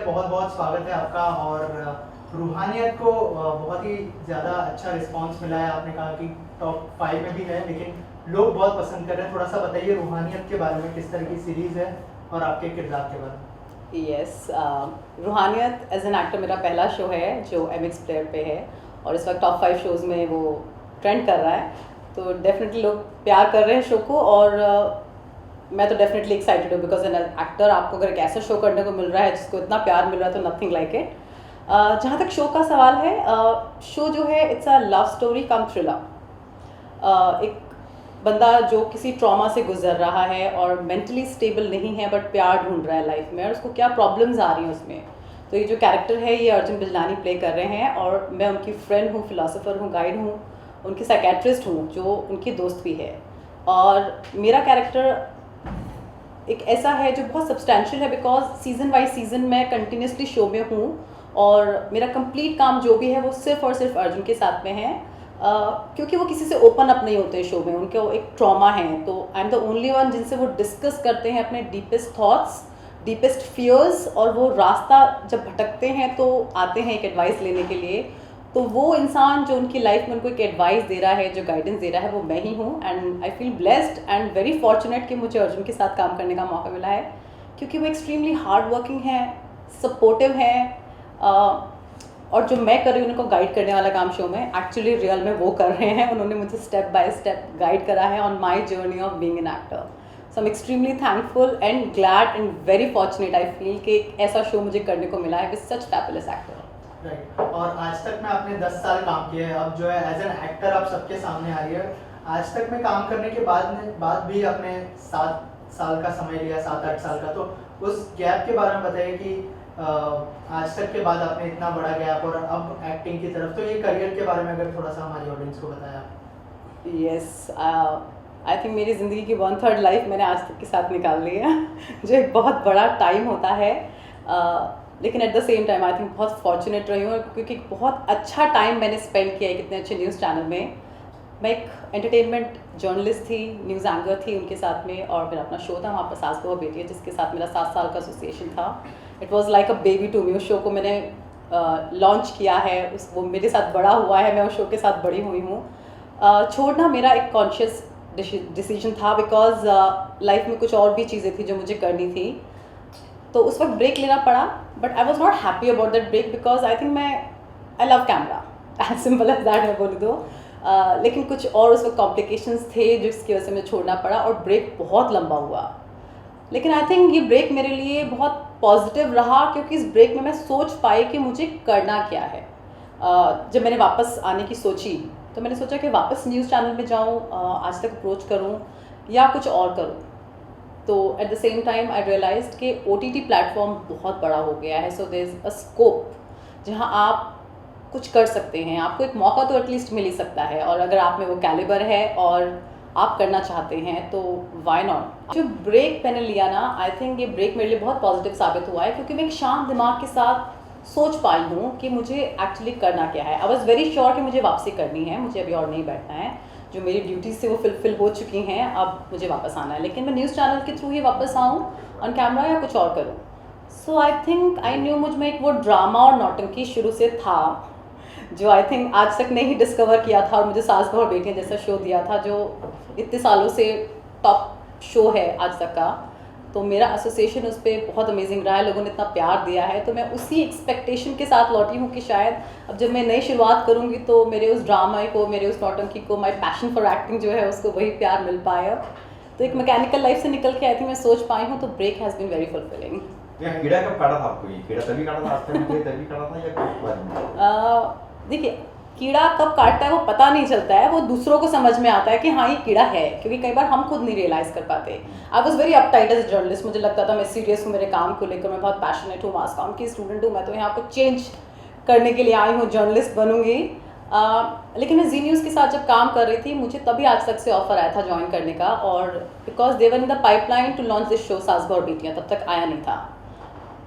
बहुत बहुत स्वागत है आपका। और रूहानियत को बहुत ही ज़्यादा अच्छा रिस्पांस मिला है। आपने कहा कि टॉप 5 में भी है, लेकिन लोग बहुत पसंद कर रहे हैं। थोड़ा सा बताइए रूहानियत के बारे में, किस तरह की सीरीज़ है और आपके किरदार के बारे में। यस, रूहानियत एज एन एक्टर मेरा पहला शो है जो MX प्लेयर पे है और इस वक्त टॉप 5 शोज़ में वो ट्रेंड कर रहा है। तो डेफिनेटली लोग प्यार कर रहे हैं शो को और मैं तो डेफिनेटली एक्साइटेड हूँ बिकॉज एन एक्टर आपको अगर एक ऐसा शो करने को मिल रहा है जिसको इतना प्यार मिल रहा है तो नथिंग लाइक इट। जहाँ तक शो का सवाल है, शो जो है it's a love story come thriller. एक बंदा जो किसी ट्रॉमा से गुजर रहा है और मेंटली स्टेबल नहीं है बट प्यार ढूंढ रहा है लाइफ में, और उसको क्या प्रॉब्लम्स आ रही हैं उसमें। तो ये जो कैरेक्टर है ये अर्जुन बिजलानी प्ले कर रहे हैं और मैं उनकी फ्रेंड हूँ, फिलोसोफर हूँ, गाइड हूँ, उनकी साइकेट्रिस्ट हूँ जो उनकी दोस्त भी है। और मेरा कैरेक्टर एक ऐसा है जो बहुत सब्सटैंशियल है बिकॉज सीज़न वाइज सीज़न मैं कंटिन्यूसली शो में हूँ और मेरा कंप्लीट काम जो भी है वो सिर्फ और सिर्फ अर्जुन के साथ में है। क्योंकि वो किसी से ओपन अप नहीं होते शो में, उनके एक ट्रॉमा है, तो I am the only one जिनसे वो डिस्कस करते हैं अपने डीपेस्ट थॉट्स, डीपेस्ट फियर्स, और वो रास्ता जब भटकते हैं तो आते हैं एक एडवाइस लेने के लिए। तो वो इंसान जो उनकी लाइफ में उनको एक एडवाइस दे रहा है, जो गाइडेंस दे रहा है, वो मैं ही हूँ। And I feel blessed and very fortunate कि मुझे अर्जुन के साथ काम करने का मौका मिला है, क्योंकि वो एक्सट्रीमली हार्ड वर्किंग है, सपोर्टिव है, और जो मैं कर रही हूँ उनको गाइड करने वाला काम शो में एक्चुअली रियल में वो कर रहे हैं। उन्होंने मुझे स्टेप बाय स्टेप गाइड करा है on my journey of being an actor. So I am extremely thankful and glad and very fortunate I feel कि एक ऐसा शो मुझे करने को मिला है with such fabulous actor. Right. और आज तक में आपने 10 साल काम किया है, अब जो है एज एन एक्टर आप सबके सामने आ रही है। आज तक में काम करने के बाद भी आपने 7 साल का समय लिया, 7-8 साल का, तो उस गैप के बारे में बताइए कि आज तक के बाद आपने इतना बड़ा गैप और अब एक्टिंग की तरफ, तो ये करियर के बारे में अगर थोड़ा सा हमारी ऑडियंस को बताया। यस, आई थिंक मेरी ज़िंदगी की 1/3 लाइफ मैंने आज तक के साथ निकाल ली है जो एक बहुत बड़ा टाइम होता है। लेकिन eight the same time I think बहुत फॉर्चुनेट रही हूँ क्योंकि बहुत अच्छा टाइम मैंने स्पेंड किया है कितने अच्छे न्यूज़ चैनल में। मैं एक एंटरटेनमेंट जर्नलिस्ट थी, न्यूज़ एंकर थी उनके साथ में, और मेरा अपना शो था वहाँ पर सास बहू बेटी है जिसके साथ मेरा 7 साल का एसोसिएशन था। It was like a baby to me. उस शो को मैंने लॉन्च किया है, वो मेरे साथ बड़ा हुआ है, मैं उस शो के साथ बड़ी हुई हूँ। छोड़ना मेरा एक कॉन्शियस डिसीजन था बिकॉज लाइफ में कुछ और भी चीज़ें थी जो मुझे करनी थी, तो उस वक्त ब्रेक लेना पड़ा। But I was not happy about that break because I think I love camera, as simple as that मैं बोल दूँ। लेकिन कुछ और उस वक्त कॉम्प्लिकेशंस थे जिसकी वजह से मुझे छोड़ना पड़ा और ब्रेक बहुत लंबा हुआ। लेकिन आई थिंक ये ब्रेक मेरे लिए बहुत पॉजिटिव रहा क्योंकि इस ब्रेक में मैं सोच पाई कि मुझे करना क्या है। जब मैंने वापस आने की सोची तो मैंने सोचा कि वापस न्यूज़ चैनल में जाऊँ, आज तक अप्रोच करूँ या कुछ और करूँ। तो at the same time I realised कि OTT प्लेटफॉर्म बहुत बड़ा हो गया है, so there is a scope जहाँ आप कुछ कर सकते हैं। आपको एक मौका तो एटलीस्ट मिल ही सकता है, और अगर आप में वो कैलिबर है और आप करना चाहते हैं तो वाई नॉट। जो ब्रेक मैंने लिया ना, आई थिंक ये ब्रेक मेरे लिए बहुत पॉजिटिव साबित हुआ है क्योंकि मैं एक शांत दिमाग के साथ सोच पाई हूँ कि मुझे एक्चुअली करना क्या है। आई वॉज वेरी श्योर कि मुझे वापसी करनी है, मुझे अभी और नहीं बैठना है, जो मेरी ड्यूटीज से वो फुलफिल हो चुकी हैं, अब मुझे वापस आना है। लेकिन मैं न्यूज़ चैनल के थ्रू ही वापस आऊँ ऑन कैमरा या कुछ और करूँ। सो आई थिंक आई न्यू मुझ में एक वो ड्रामा और नौटंकी शुरू से था जो आई थिंक आज तक नहीं डिस्कवर किया था, और मुझे सास बहू बेटियां जैसा शो दिया था जो इतने सालों से टॉप शो है आज तक का। तो मेरा एसोसिएशन उस पर बहुत अमेजिंग रहा है, लोगों ने इतना प्यार दिया है, तो मैं उसी एक्सपेक्टेशन के साथ लौटी हूँ कि शायद अब जब मैं नई शुरुआत करूँगी तो मेरे उस ड्रामा को, मेरे उस नौटंकी को, माई पैशन फॉर एक्टिंग जो है उसको वही प्यार मिल पाए। अब तो एक मैकेनिकल लाइफ से निकल के आई थिंक मैं सोच पाई हूँ, तो break has been very fulfilling. कीड़ा कब काटा था आपको? ये कीड़ा तभी काटा था, तभी काटा था या कब बाद में? देखिए, कीड़ा कब काटता है वो पता नहीं चलता है, वो दूसरों को समझ में आता है कि हाँ ये कीड़ा है, क्योंकि कई बार हम खुद नहीं रियलाइज कर पाते। I was very uptight as journalist, मुझे लगता था मैं सीरियस हूँ मेरे काम को लेकर, मैं बहुत पैशनेट हूँ, मास कॉम की स्टूडेंट हूँ, मैं तो यहाँ पर चेंज करने के लिए आई हूँ, जर्नलिस्ट बनूंगी। लेकिन मैं जी न्यूज़ के साथ जब काम कर रही थी मुझे तभी आज तक से ऑफर आया था ज्वाइन करने का, और because they were in the pipeline to launch this show Saas Bahu बेटियां, तब तक आया नहीं था।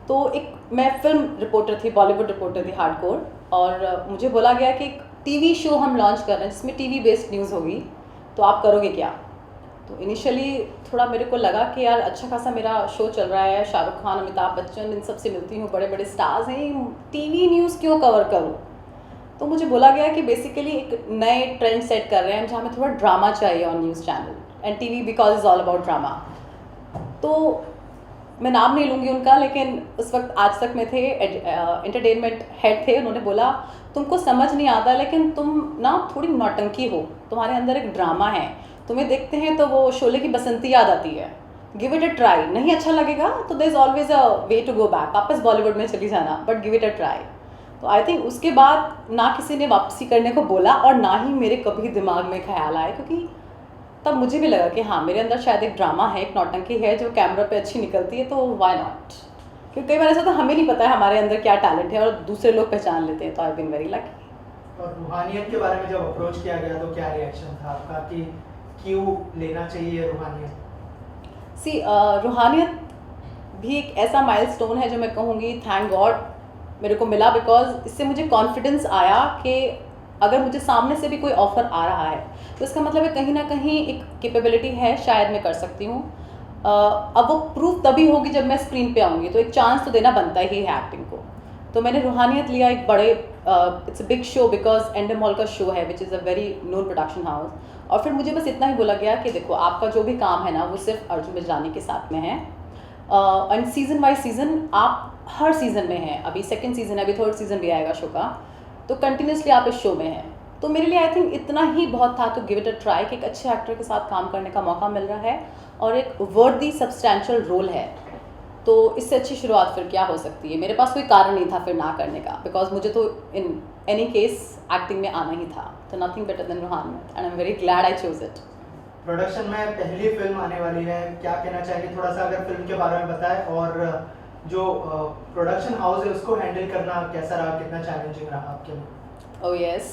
तो एक मैं फिल्म रिपोर्टर थी, बॉलीवुड रिपोर्टर थी हार्डकोर, और मुझे बोला गया कि एक टीवी शो हम लॉन्च कर रहे हैं जिसमें टीवी बेस्ड न्यूज़ होगी, तो आप करोगे क्या? तो इनिशियली थोड़ा मेरे को लगा कि यार अच्छा खासा मेरा शो चल रहा है, शाहरुख खान, अमिताभ बच्चन, इन सब से मिलती हूँ, बड़े बड़े स्टार्स हैं, टीवी न्यूज़ क्यों कवर करूँ। तो मुझे बोला गया कि बेसिकली एक नए ट्रेंड सेट कर रहे हैं जहाँ में थोड़ा ड्रामा चाहिए on news channel, and TV because is all about drama. तो मैं नाम नहीं लूँगी उनका, लेकिन उस वक्त आज तक में थे, एंटरटेनमेंट हेड थे, उन्होंने बोला तुमको समझ नहीं आता लेकिन तुम ना थोड़ी नौटंकी हो, तुम्हारे अंदर एक ड्रामा है, तुम्हें देखते हैं तो वो शोले की बसंती याद आती है, गिव इट अ ट्राई, नहीं अच्छा लगेगा तो there is always a way to go back, वापस बॉलीवुड में चली जाना, but give it a try. तो आई थिंक उसके बाद ना किसी ने वापसी करने को बोला और ना ही मेरे कभी दिमाग में ख्याल आया, क्योंकि तब मुझे भी लगा कि हाँ मेरे अंदर शायद एक ड्रामा है, एक नौटंकी है जो कैमरा पे अच्छी निकलती है, तो वाई नॉट। क्योंकि कई बार ऐसा तो हमें नहीं पता है हमारे अंदर क्या टैलेंट है और दूसरे लोग पहचान लेते हैं, तो आई बीन वेरी लकी। और रूहानियत के बारे में जब अप्रोच किया गया तो क्या रिएक्शन था आपका कि क्यों लेना चाहिए रूहानियत? सी रूहानियत भी एक ऐसा माइलस्टोन है जो मैं कहूँगी थैंक गॉड मेरे को मिला, बिकॉज इससे मुझे कॉन्फिडेंस आया कि अगर मुझे सामने से भी कोई ऑफ़र आ रहा है तो इसका मतलब है कहीं ना कहीं एक कैपेबिलिटी है, शायद मैं कर सकती हूँ। अब वो प्रूफ तभी होगी जब मैं स्क्रीन पे आऊँगी, तो एक चांस तो देना बनता ही है एक्टिंग को। तो मैंने रूहानियत लिया, एक बड़े it's a big show because Endemol का शो है which is a very known production house, और फिर मुझे बस इतना ही बोला गया कि देखो आपका जो भी काम है ना वो सिर्फ अर्जुन बिजलानी के साथ में है, एंड सीज़न बाई सीज़न आप हर सीज़न में हैं, अभी सेकंड सीज़न है, अभी थर्ड सीज़न भी आएगा शो का, तो कंटिन्यूसली आप इस शो में हैं। तो मेरे लिए आई थिंक इतना ही बहुत था to give it a try कि एक अच्छे एक्टर के साथ काम करने का मौका मिल रहा है और एक वर्दी सब्सटैंशियल रोल है, तो इससे अच्छी शुरुआत फिर क्या हो सकती है। मेरे पास कोई कारण नहीं था फिर ना करने का, बिकॉज मुझे तो इन एनी केस एक्टिंग में आना ही था, तो nothing better than Ruhaniyat, and I am very glad I choose it. Production में पहली फिल्म आने वाली है, क्या कहना चाहेंगे, थोड़ा सा अगर फिल्म के बारे में बताएं, और जो प्रोडक्शन हाउस है उसको हैंडल करना कैसा रहा, कितना चैलेंजिंग रहा आपके लिए? Oh yes,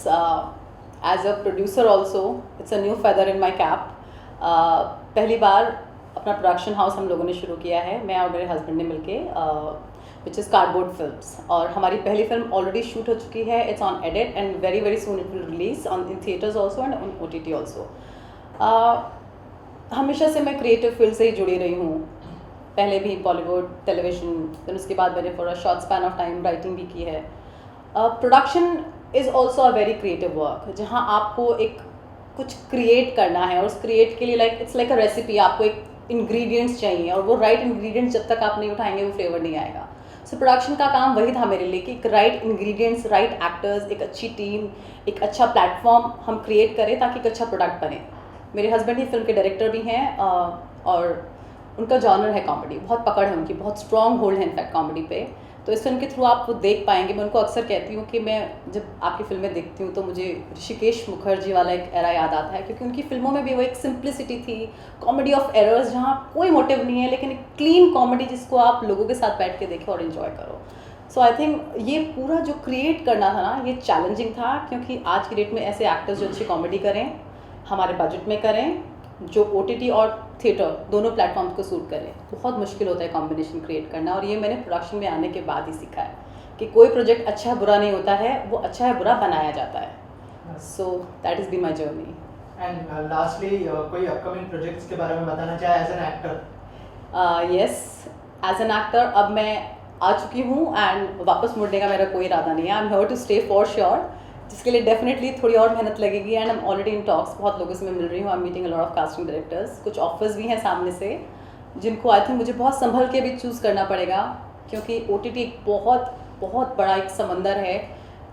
as a producer also, it's a new feather in my cap. पहली बार अपना प्रोडक्शन हाउस हम लोगों ने शुरू किया है, मैं और मेरे हस्बैंड ने मिलके, विच इज़ कार्डबोर्ड फिल्म्स, और हमारी पहली फिल्म ऑलरेडी शूट हो चुकी है, it's on edit and very very soon it will release on in theatres also and on OTT also. हमेशा से मैं क्रिएटिव फील्ड से ही जुड़ी रही हूँ, पहले भी बॉलीवुड, टेलीविजन, फिर उसके बाद मैंने for a short span of time writing भी की है। Production is also a very creative work, जहाँ आपको एक कुछ क्रिएट करना है और उस क्रिएट के लिए like it's like a recipe, आपको एक इंग्रेडिएंट्स चाहिए और वो राइट इंग्रेडिएंट्स जब तक आप नहीं उठाएंगे वो फ्लेवर नहीं आएगा। सो प्रोडक्शन का काम वही था मेरे लिए कि एक राइट इंग्रेडिएंट्स, राइट एक्टर्स, एक अच्छी टीम, एक अच्छा प्लेटफॉर्म हम क्रिएट करें ताकि एक अच्छा प्रोडक्ट बने। मेरे हस्बैंड ही फिल्म के डायरेक्टर भी हैं और उनका जॉनर है कॉमेडी, बहुत पकड़ है उनकी, बहुत स्ट्रॉन्ग होल्ड है इनफैक्ट कॉमेडी पे, तो इस फिल्म के थ्रू आप वो देख पाएंगे। मैं उनको अक्सर कहती हूँ कि मैं जब आपकी फिल्में देखती हूँ तो मुझे ऋषिकेश मुखर्जी वाला एक एरा याद आता है, क्योंकि उनकी फिल्मों में भी वो एक सिंप्लिसिटी थी, कॉमेडी ऑफ एरर्स, जहाँ कोई मोटिव नहीं है लेकिन एक क्लीन कॉमेडी जिसको आप लोगों के साथ बैठ के देखें और इन्जॉय करो। सो आई थिंक ये पूरा जो क्रिएट करना था ना, ये चैलेंजिंग था, क्योंकि आज की डेट में ऐसे एक्टर्स जो अच्छी कॉमेडी करें, हमारे बजट में करें, जो OTT और थिएटर दोनों प्लेटफॉर्म्स को सूट करें, बहुत मुश्किल होता है कॉम्बिनेशन क्रिएट करना। और ये मैंने प्रोडक्शन में आने के बाद ही सीखा है कि कोई प्रोजेक्ट अच्छा बुरा नहीं होता है, वो अच्छा है बुरा बनाया जाता है। So that is been my journey. And lastly कोई अपकमिंग प्रोजेक्ट्स के बारे में बताना चाहे as an actor? Yes, as an actor अब मैं आ चुकी हूँ एंड वापस मुड़ने का मेरा कोई इरादा नहीं है। I am here to stay for sure, जिसके लिए डेफिनेटली थोड़ी और मेहनत लगेगी, and I am already in talks, बहुत लोगों से मैं मिल रही हूँ, I am meeting a lot of casting directors, कुछ ऑफर्स भी हैं सामने से जिनको आई थिंक मुझे बहुत संभल के भी चूज़ करना पड़ेगा, क्योंकि OTT एक बहुत बहुत बड़ा एक समंदर है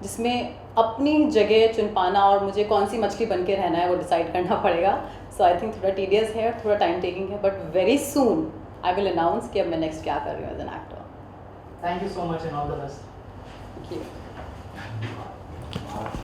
जिसमें अपनी जगह चुन पाना और मुझे कौन सी मछली बन के रहना है वो डिसाइड करना पड़ेगा। सो आई थिंक थोड़ा टीडियस है, थोड़ा टाइम टेकिंग है, but very soon I will announce कि अब मैं नेक्स्ट क्या कर रही हूँ as an actor. Thank you so much and all the best. Thank you.